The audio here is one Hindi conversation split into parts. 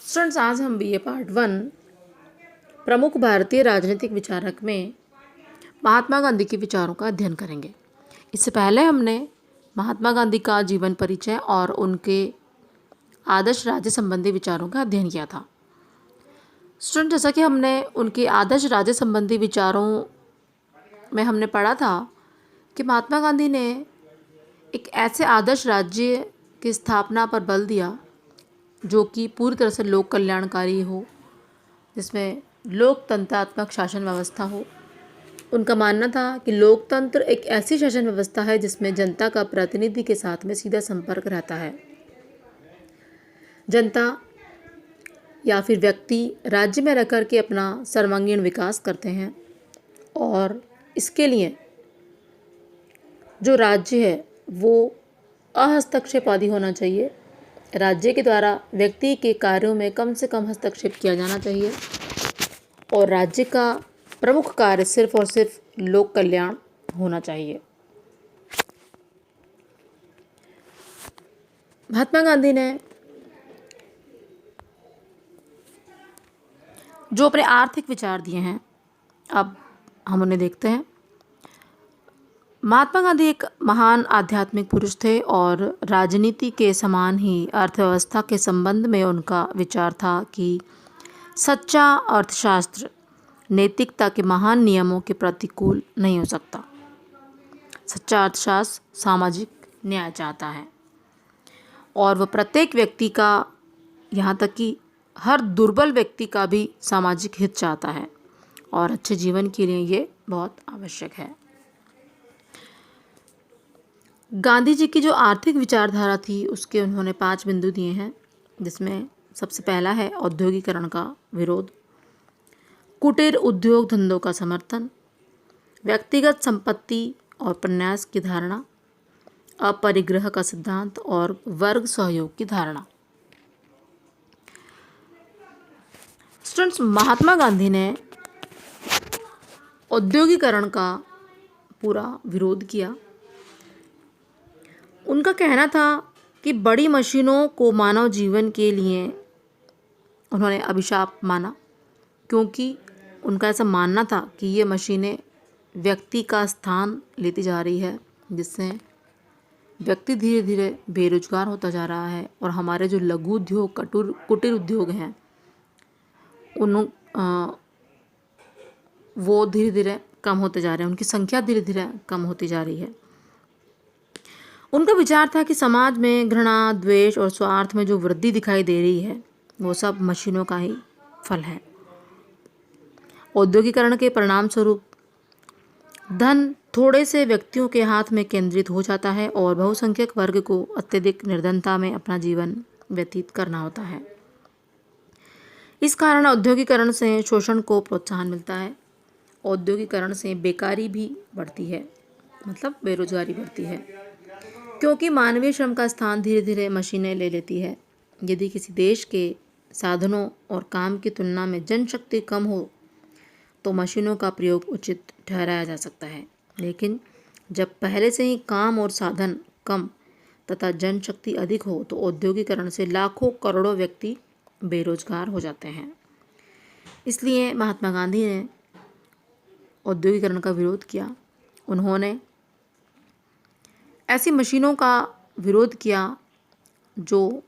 स्टूडेंट्स, आज हम बीए पार्ट 1 प्रमुख भारतीय राजनीतिक विचारक में महात्मा गांधी के विचारों का अध्ययन करेंगे। इससे पहले हमने महात्मा गांधी का जीवन परिचय और उनके आदर्श राज्य संबंधी विचारों का अध्ययन किया था। स्टूडेंट, जैसा कि हमने उनके आदर्श राज्य संबंधी विचारों में हमने पढ़ा था कि महात्मा गांधी ने एक ऐसे आदर्श राज्य की स्थापना पर बल दिया जो कि पूरी तरह से लोक कल्याणकारी हो, जिसमें लोकतंत्रात्मक शासन व्यवस्था हो। उनका मानना था कि लोकतंत्र एक ऐसी शासन व्यवस्था है जिसमें जनता का प्रतिनिधि के साथ में सीधा संपर्क रहता है। जनता या फिर व्यक्ति राज्य में रहकर के अपना सर्वांगीण विकास करते हैं और इसके लिए जो राज्य है वो अहस्तक्षेपवादी होना चाहिए। राज्य के द्वारा व्यक्ति के कार्यों में कम से कम हस्तक्षेप किया जाना चाहिए और राज्य का प्रमुख कार्य सिर्फ और सिर्फ लोक कल्याण होना चाहिए। महात्मा गांधी ने जो अपने आर्थिक विचार दिए हैं, अब हम उन्हें देखते हैं। महात्मा गांधी एक महान आध्यात्मिक पुरुष थे और राजनीति के समान ही अर्थव्यवस्था के संबंध में उनका विचार था कि सच्चा अर्थशास्त्र नैतिकता के महान नियमों के प्रतिकूल नहीं हो सकता। सच्चा अर्थशास्त्र सामाजिक न्याय चाहता है और वह प्रत्येक व्यक्ति का, यहाँ तक कि हर दुर्बल व्यक्ति का भी सामाजिक हित चाहता है और अच्छे जीवन के लिए ये बहुत आवश्यक है। गांधी जी की जो आर्थिक विचारधारा थी उसके उन्होंने 5 बिंदु दिए हैं, जिसमें सबसे पहला है औद्योगिकरण का विरोध, कुटीर उद्योग धंधों का समर्थन, व्यक्तिगत संपत्ति और प्रन्यास की धारणा, अपरिग्रह का सिद्धांत और वर्ग सहयोग की धारणा। स्टूडेंट्स, महात्मा गांधी ने औद्योगिकरण का पूरा विरोध किया। उनका कहना था कि बड़ी मशीनों को मानव जीवन के लिए उन्होंने अभिशाप माना, क्योंकि उनका ऐसा मानना था कि ये मशीनें व्यक्ति का स्थान लेती जा रही है, जिससे व्यक्ति धीरे धीरे बेरोजगार होता जा रहा है और हमारे जो लघु उद्योग कुटीर उद्योग हैं वो धीरे धीरे कम होते जा रहे हैं, उनकी संख्या धीरे धीरे कम होती जा रही है। उनका विचार था कि समाज में घृणा, द्वेष और स्वार्थ में जो वृद्धि दिखाई दे रही है वो सब मशीनों का ही फल है। औद्योगिकरण के परिणाम स्वरूप धन थोड़े से व्यक्तियों के हाथ में केंद्रित हो जाता है और बहुसंख्यक वर्ग को अत्यधिक निर्धनता में अपना जीवन व्यतीत करना होता है। इस कारण औद्योगिकरण से शोषण को प्रोत्साहन मिलता है। औद्योगिकरण से बेकारी भी बढ़ती है, मतलब बेरोजगारी बढ़ती है, क्योंकि मानवीय श्रम का स्थान धीरे धीरे मशीनें ले लेती है। यदि किसी देश के साधनों और काम की तुलना में जनशक्ति कम हो तो मशीनों का प्रयोग उचित ठहराया जा सकता है, लेकिन जब पहले से ही काम और साधन कम तथा जनशक्ति अधिक हो तो औद्योगिकरण से लाखों करोड़ों व्यक्ति बेरोजगार हो जाते हैं। इसलिए महात्मा गांधी ने औद्योगिकरण का विरोध किया। उन्होंने ऐसी मशीनों का विरोध किया जो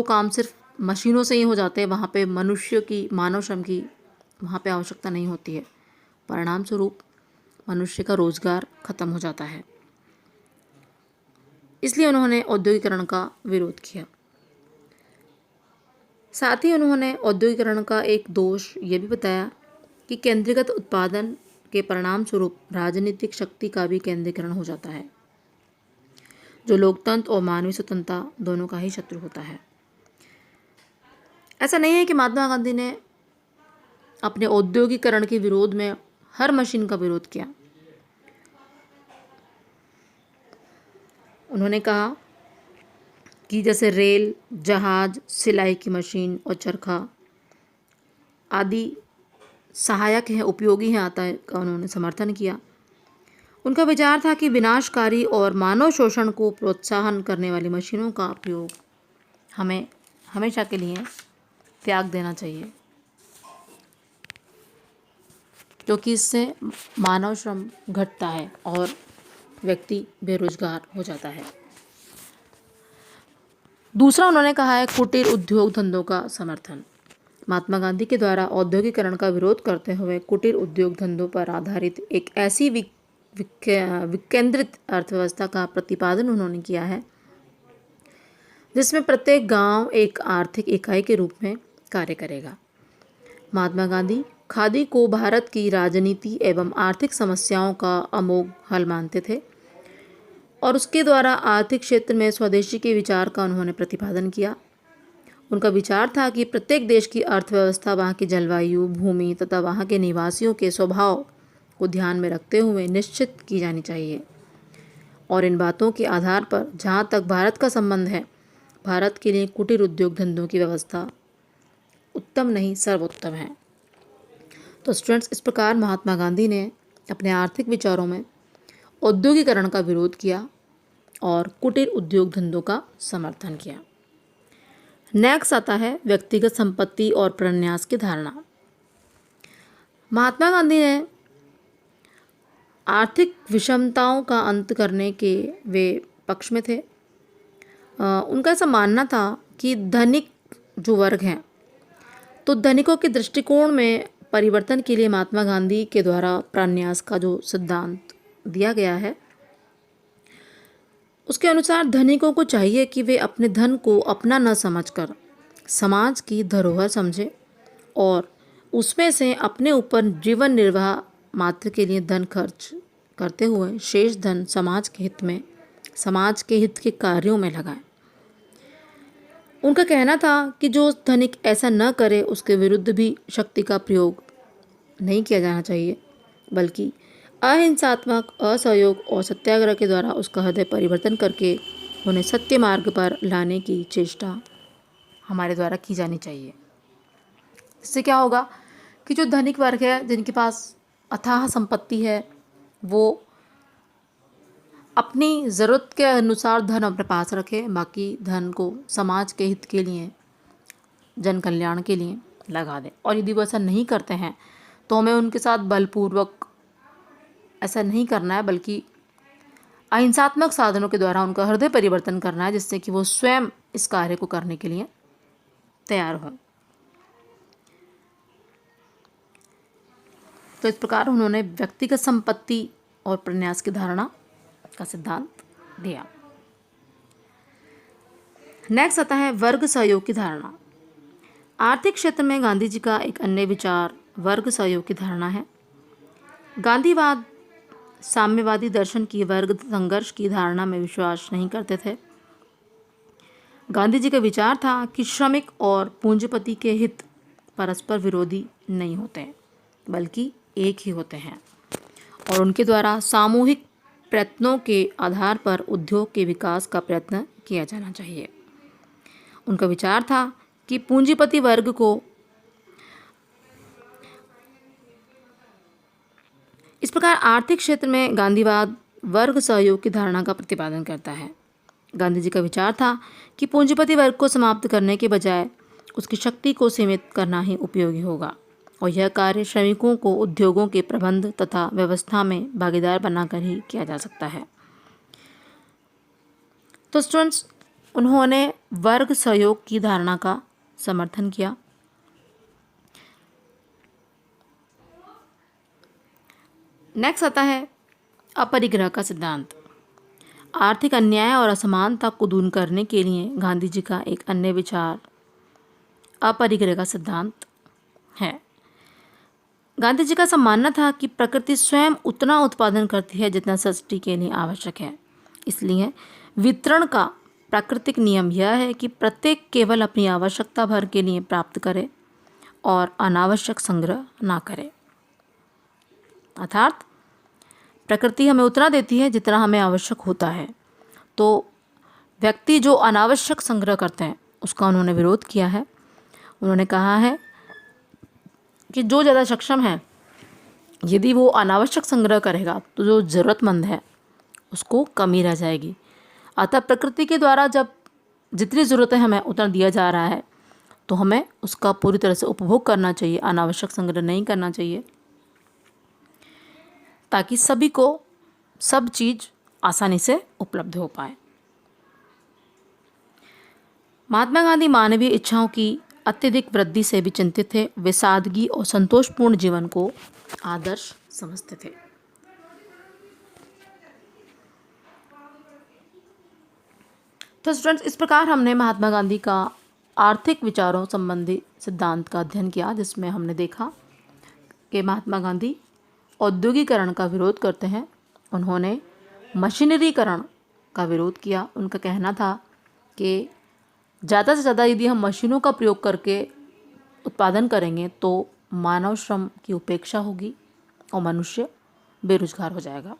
काम सिर्फ मशीनों से ही हो जाते हैं, वहाँ पे मनुष्य की, मानव श्रम की वहाँ पे आवश्यकता नहीं होती है। परिणाम स्वरूप मनुष्य का रोजगार खत्म हो जाता है। इसलिए उन्होंने औद्योगिकरण का विरोध किया। साथ ही उन्होंने औद्योगिकरण का एक दोष ये भी बताया कि केंद्रीकृत उत्पादन के परिणाम स्वरूप राजनीतिक शक्ति का भी केंद्रीकरण हो जाता है, जो लोकतंत्र और मानवीय स्वतंत्रता दोनों का ही शत्रु होता है। ऐसा नहीं है कि महात्मा गांधी ने अपने औद्योगिकरण के विरोध में हर मशीन का विरोध किया। उन्होंने कहा कि जैसे रेल, जहाज, सिलाई की मशीन और चरखा आदि सहायक हैं, उपयोगी हैं, आता है का उन्होंने समर्थन किया। उनका विचार था कि विनाशकारी और मानव शोषण को प्रोत्साहन करने वाली मशीनों का प्रयोग हमें हमेशा के लिए त्याग देना चाहिए, क्योंकि इससे मानव श्रम घटता है और व्यक्ति बेरोजगार हो जाता है। दूसरा उन्होंने कहा है कुटीर उद्योग धंधों का समर्थन। महात्मा गांधी के द्वारा औद्योगिकरण का विरोध करते हुए कुटीर उद्योग धंधों पर आधारित एक ऐसी विकेंद्रित अर्थव्यवस्था का प्रतिपादन उन्होंने किया है जिसमें प्रत्येक गांव एक आर्थिक इकाई के रूप में कार्य करेगा। महात्मा गांधी खादी को भारत की राजनीति एवं आर्थिक समस्याओं का अमोघ हल मानते थे और उसके द्वारा आर्थिक क्षेत्र में स्वदेशी के विचार का उन्होंने प्रतिपादन किया। उनका विचार था कि प्रत्येक देश की अर्थव्यवस्था वहाँ की जलवायु, भूमि तथा वहाँ के निवासियों के स्वभाव को ध्यान में रखते हुए निश्चित की जानी चाहिए और इन बातों के आधार पर जहाँ तक भारत का संबंध है, भारत के लिए कुटीर उद्योग धंधों की व्यवस्था उत्तम नहीं सर्वोत्तम है। तो स्टूडेंट्स, इस प्रकार महात्मा गांधी ने अपने आर्थिक विचारों में औद्योगिकरण का विरोध किया और कुटीर उद्योग धंधों का समर्थन किया। नेक्स्ट आता है व्यक्तिगत संपत्ति और प्रन्यास की धारणा। महात्मा गांधी ने आर्थिक विषमताओं का अंत करने के वे पक्ष में थे। उनका ऐसा मानना था कि धनिक जो वर्ग हैं, तो धनिकों के दृष्टिकोण में परिवर्तन के लिए महात्मा गांधी के द्वारा प्रन्यास का जो सिद्धांत दिया गया है, उसके अनुसार धनिकों को चाहिए कि वे अपने धन को अपना न समझकर समाज की धरोहर समझे और उसमें से अपने ऊपर जीवन निर्वाह मात्र के लिए धन खर्च करते हुए शेष धन समाज के हित के कार्यों में लगाएं। उनका कहना था कि जो धनिक ऐसा न करे उसके विरुद्ध भी शक्ति का प्रयोग नहीं किया जाना चाहिए, बल्कि अहिंसात्मक असहयोग और सत्याग्रह के द्वारा उसका हृदय परिवर्तन करके उन्हें सत्य मार्ग पर लाने की चेष्टा हमारे द्वारा की जानी चाहिए। इससे क्या होगा कि जो धनिक वर्ग है, जिनके पास अथाह संपत्ति है, वो अपनी ज़रूरत के अनुसार धन अपने पास रखे, बाकी धन को समाज के हित के लिए, जन कल्याण के लिए लगा दें। और यदि वो ऐसा नहीं करते हैं तो हमें उनके साथ बलपूर्वक ऐसा नहीं करना है, बल्कि अहिंसात्मक साधनों के द्वारा उनका हृदय परिवर्तन करना है, जिससे कि वो स्वयं इस कार्य को करने के लिए तैयार हों। तो इस प्रकार उन्होंने व्यक्तिगत संपत्ति और प्रन्यास की धारणा का सिद्धांत दिया। नेक्स्ट आता है वर्ग सहयोग की धारणा। आर्थिक क्षेत्र में गांधी जी का एक अन्य विचार वर्ग सहयोग की धारणा है। गांधीवाद साम्यवादी दर्शन की वर्ग संघर्ष की धारणा में विश्वास नहीं करते थे। गांधी जी का विचार था कि श्रमिक और पूंजीपति के हित परस्पर विरोधी नहीं होते, बल्कि एक ही होते हैं और उनके द्वारा सामूहिक प्रयत्नों के आधार पर उद्योग के विकास का प्रयत्न किया जाना चाहिए। उनका विचार था कि पूंजीपति वर्ग को इस प्रकार आर्थिक क्षेत्र में गांधीवाद वर्ग सहयोग की धारणा का प्रतिपादन करता है। गांधी जी का विचार था कि पूंजीपति वर्ग को समाप्त करने के बजाय उसकी शक्ति को सीमित करना ही उपयोगी होगा और यह कार्य श्रमिकों को उद्योगों के प्रबंध तथा व्यवस्था में भागीदार बनाकर ही किया जा सकता है। तो स्टूडेंट्स, उन्होंने वर्ग सहयोग की धारणा का समर्थन किया। नेक्स्ट आता है अपरिग्रह का सिद्धांत। आर्थिक अन्याय और असमानता को दूर करने के लिए गांधी जी का एक अन्य विचार अपरिग्रह का सिद्धांत है। गांधी जी का ऐसा मानना था कि प्रकृति स्वयं उतना उत्पादन करती है जितना सृष्टि के लिए आवश्यक है। इसलिए वितरण का प्राकृतिक नियम यह है कि प्रत्येक केवल अपनी आवश्यकता भर के लिए प्राप्त करे और अनावश्यक संग्रह ना करे। अर्थात प्रकृति हमें उतना देती है जितना हमें आवश्यक होता है, तो व्यक्ति जो अनावश्यक संग्रह करते हैं उसका उन्होंने विरोध किया है। उन्होंने कहा है कि जो ज़्यादा सक्षम है, यदि वो अनावश्यक संग्रह करेगा तो जो ज़रूरतमंद है उसको कमी रह जाएगी। अतः प्रकृति के द्वारा जब जितनी ज़रूरत है हमें उतना दिया जा रहा है, तो हमें उसका पूरी तरह से उपभोग करना चाहिए, अनावश्यक संग्रह नहीं करना चाहिए, ताकि सभी को सब चीज़ आसानी से उपलब्ध हो पाए। महात्मा गांधी मानवीय इच्छाओं की अत्यधिक वृद्धि से भी चिंतित थे। वे सादगी और संतोषपूर्ण जीवन को आदर्श समझते थे। तो स्टूडेंट्स, इस प्रकार हमने महात्मा गांधी का आर्थिक विचारों संबंधी सिद्धांत का अध्ययन किया, जिसमें हमने देखा कि महात्मा गांधी औद्योगिकरण का विरोध करते हैं। उन्होंने मशीनरीकरण का विरोध किया। उनका कहना था कि ज़्यादा से ज़्यादा यदि हम मशीनों का प्रयोग करके उत्पादन करेंगे तो मानव श्रम की उपेक्षा होगी और मनुष्य बेरोजगार हो जाएगा।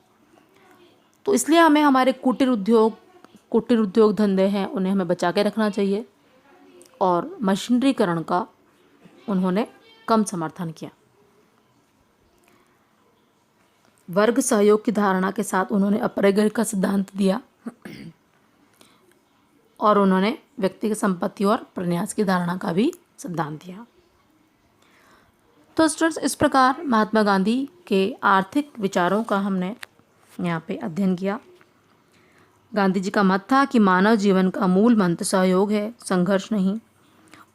तो इसलिए हमें हमारे कुटीर उद्योग धंधे हैं, उन्हें हमें बचा के रखना चाहिए, और मशीनरीकरण का उन्होंने कम समर्थन किया। वर्ग सहयोग की धारणा के साथ उन्होंने अपरिग्रह का सिद्धांत दिया और उन्होंने व्यक्तिगत संपत्ति और प्रन्यास की धारणा का भी सिद्धांत दिया। तो स्टूडेंट्स, इस प्रकार महात्मा गांधी के आर्थिक विचारों का हमने यहाँ पे अध्ययन किया। गांधी जी का मत था कि मानव जीवन का मूल मंत्र सहयोग है, संघर्ष नहीं,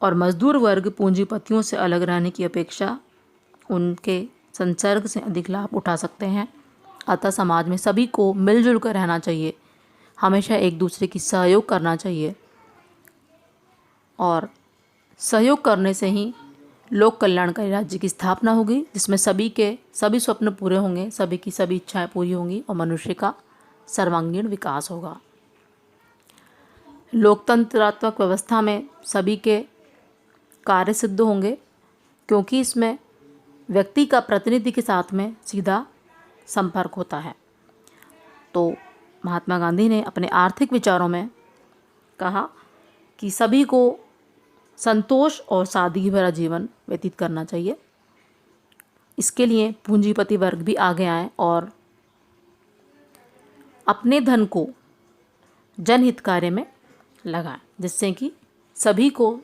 और मजदूर वर्ग पूंजीपतियों से अलग रहने की अपेक्षा उनके संसर्ग से अधिक लाभ उठा सकते हैं। अतः समाज में सभी को मिलजुल कर रहना चाहिए, हमेशा एक दूसरे की सहयोग करना चाहिए, और सहयोग करने से ही लोक कल्याणकारी राज्य की स्थापना होगी, जिसमें सभी के सभी स्वप्न पूरे होंगे, सभी की सभी इच्छाएं पूरी होंगी और मनुष्य का सर्वांगीण विकास होगा। लोकतंत्रात्मक व्यवस्था में सभी के कार्य सिद्ध होंगे, क्योंकि इसमें व्यक्ति का प्रतिनिधि के साथ में सीधा संपर्क होता है। तो महात्मा गांधी ने अपने आर्थिक विचारों में कहा कि सभी को संतोष और सादगी भरा जीवन व्यतीत करना चाहिए। इसके लिए पूंजीपति वर्ग भी आगे आए और अपने धन को जनहित कार्य में लगाएं, जिससे कि सभी को